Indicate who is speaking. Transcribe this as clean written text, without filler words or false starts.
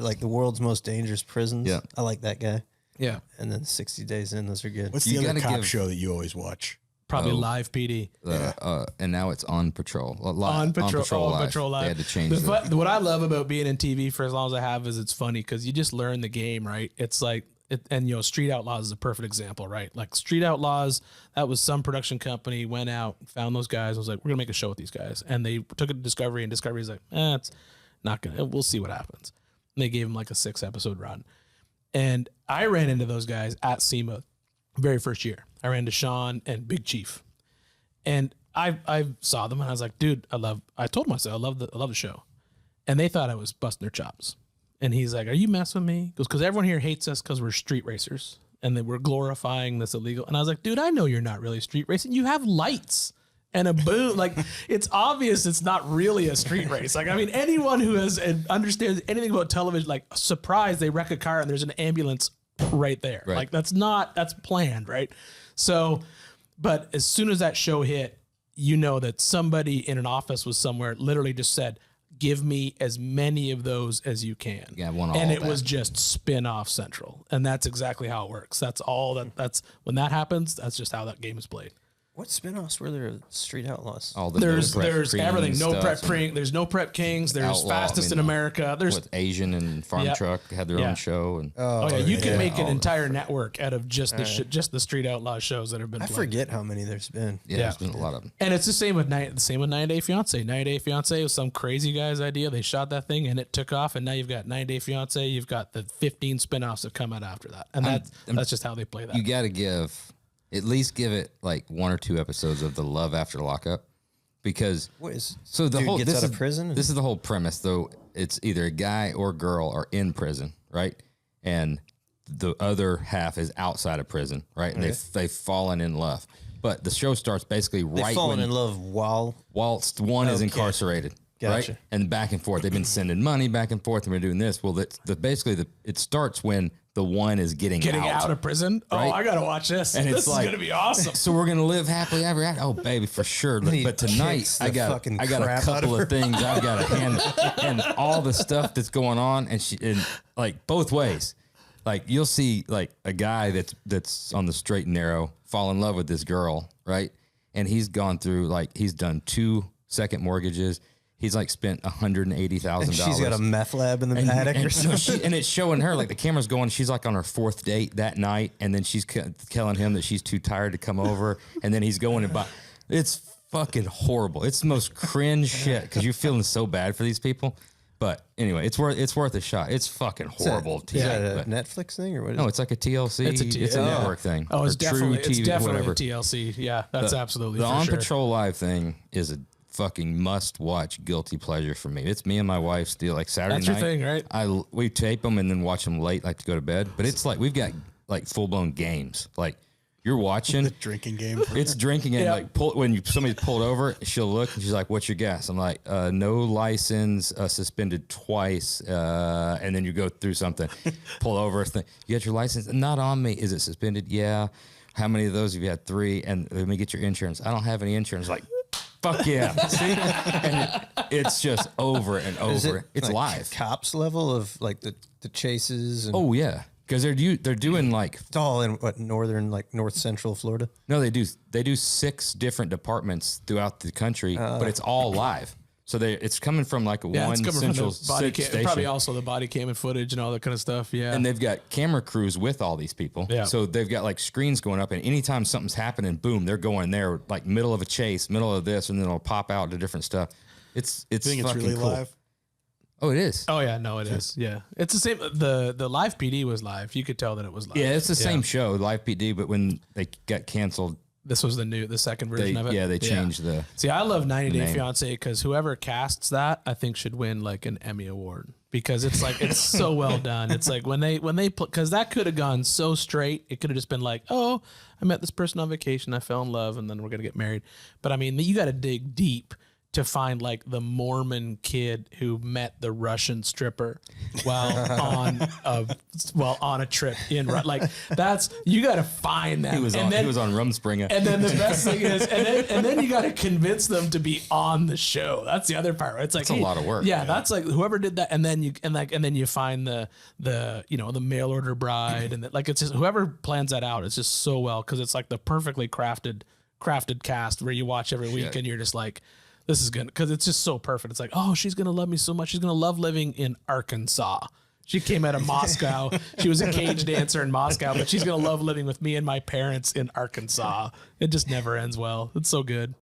Speaker 1: like the world's most dangerous prisons.
Speaker 2: Yeah.
Speaker 1: I like that guy.
Speaker 3: Yeah.
Speaker 1: And then 60 Days In, those are good.
Speaker 4: What's the other cop show that you always watch?
Speaker 3: Probably Live PD.
Speaker 2: And now it's On Patrol.
Speaker 3: On Patrol Live.
Speaker 2: They had to change that.
Speaker 3: What I love about being in TV for as long as I have is it's funny because you just learn the game, right? It's like, and Street Outlaws is a perfect example, right? Like Street Outlaws, that was some production company went out, found those guys, was like, we're gonna make a show with these guys, and they took it to Discovery, and Discovery's like, it's not gonna. We'll see what happens. And they gave them like a 6-episode run, and I ran into those guys at SEMA, very first year. I ran into Sean and Big Chief, and I saw them, and I was like, dude, I told them, I said, I love the show, and they thought I was busting their chops. And he's like, are you messing with me? He goes, because everyone here hates us because we're street racers and that we're glorifying this illegal. And I was like, dude, I know you're not really street racing. You have lights and a boom. Like, it's obvious it's not really a street race. Like, I mean, anyone who has and understands anything about television, like, surprise, they wreck a car and there's an ambulance right there. Right. Like, that's planned, right? So, but as soon as that show hit, you know that somebody in an office was somewhere literally just said, give me as many of those as you can.
Speaker 2: Yeah, one
Speaker 3: and it was just spin-off central. And that's exactly how it works. That's all that's when that happens, that's just how that game is played.
Speaker 1: What spinoffs were there of Street Outlaws?
Speaker 2: All the
Speaker 3: there's everything.
Speaker 2: No
Speaker 3: Prep Preen. There's No Prep Kings. There's Fastest in America. There's
Speaker 2: with Asian and Farm Truck had their own show. And
Speaker 3: you can make an entire network out of just the Street Outlaws shows that have been.
Speaker 1: I forget how many there's been.
Speaker 2: Yeah, there's been a lot of them.
Speaker 3: And it's the same with 90 Day Fiancé. 90 Day Fiancé was some crazy guy's idea. They shot that thing and it took off. And now you've got 90 Day Fiancé. You've got the 15 spinoffs that come out after that. And that's just how they play that.
Speaker 2: You got to at least give it like 1 or 2 episodes of the Love After Lockup, because
Speaker 1: this
Speaker 2: gets
Speaker 1: out of prison.
Speaker 2: This is the whole premise, though. It's either a guy or girl are in prison, right, and the other half is outside of prison, right, and they've fallen in love. But the show starts basically
Speaker 1: they've fallen in love
Speaker 2: whilst one is incarcerated.
Speaker 1: Gotcha.
Speaker 2: Right, and back and forth. They've been sending money back and forth, and we're doing this. Well, it starts when the one is getting
Speaker 3: out of prison. Right? Oh, I gotta watch this. And this is gonna be awesome.
Speaker 2: So we're gonna live happily ever after. Oh, baby, for sure. But tonight I got a couple of things I've got to handle, and all the stuff that's going on, and like both ways. Like you'll see like a guy that's on the straight and narrow fall in love with this girl, right? And he's gone through he's done 2 second mortgages. He's like spent $180,000.
Speaker 1: She's got a meth lab in the attic or something.
Speaker 2: And it's showing her, like the camera's going, she's like on her 4th date that night. And then she's telling him that she's too tired to come over. And then he's going and it's fucking horrible. It's the most cringe shit because you're feeling so bad for these people. But anyway, it's worth a shot. It's fucking horrible.
Speaker 1: Is that a Netflix thing or what?
Speaker 2: No, it's like a TLC. It's a network thing.
Speaker 3: Oh, it's definitely a TLC. Yeah, that's absolutely
Speaker 2: the
Speaker 3: for
Speaker 2: On
Speaker 3: sure.
Speaker 2: Patrol Live thing is a fucking must-watch guilty pleasure for me. It's me and my wife still like Saturday night.
Speaker 3: That's your thing, right?
Speaker 2: We tape them and then watch them late, like to go to bed. But it's like we've got like full-blown games. Like you're watching
Speaker 4: the drinking game.
Speaker 2: It's drinking game. Like somebody's pulled over, she'll look and she's like, "What's your gas?" I'm like, "No license, suspended twice." And then you go through something, pull over. You got your license? Not on me. Is it suspended? Yeah. How many of those have you had? 3. And let me get your insurance. I don't have any insurance. Like. Fuck yeah. See? And it's just over and over. It's like live.
Speaker 1: Cops level of like the chases. And
Speaker 2: oh, yeah. Because they're doing like.
Speaker 1: It's all in north central Florida?
Speaker 2: No, they do 6 different departments throughout the country, but it's all live. So it's coming from like one central station.
Speaker 3: Probably also the body cam and footage and all that kind of stuff. Yeah.
Speaker 2: And they've got camera crews with all these people. Yeah. So they've got like screens going up, and anytime something's happening, boom, they're going there, like middle of a chase, middle of this, and then it'll pop out to different stuff. It's fucking
Speaker 4: really
Speaker 2: cool.
Speaker 4: Live?
Speaker 2: Oh, it is.
Speaker 3: Oh yeah, no, it is. Yeah, it's the same. The Live PD was live. You could tell that it was live.
Speaker 2: Yeah, it's the same show, Live PD, but when they got canceled.
Speaker 3: This was the second version of it.
Speaker 2: Yeah, they changed the.
Speaker 3: See, I love 90 Day Fiancé because whoever casts that, I think, should win like an Emmy award because it's like it's so well done. It's like when they because that could have gone so straight. It could have just been like, oh, I met this person on vacation, I fell in love, and then we're gonna get married. But I mean, you got to dig deep to find like the Mormon kid who met the Russian stripper while on a trip in like that's you got to find that.
Speaker 2: He was on Rumspringa.
Speaker 3: And then the best thing is, and then you got to convince them to be on the show. That's the other part. Right? It's like
Speaker 2: a lot of work.
Speaker 3: Yeah, that's like whoever did that, and then you find the the mail order bride, and like it's just whoever plans that out. It's just so well because it's like the perfectly crafted cast where you watch every week and you're just like, this is good because it's just so perfect. It's like, oh, she's gonna love me so much. She's gonna love living in Arkansas. She came out of Moscow. She was a cage dancer in Moscow, but she's gonna love living with me and my parents in Arkansas. It just never ends well. It's so good.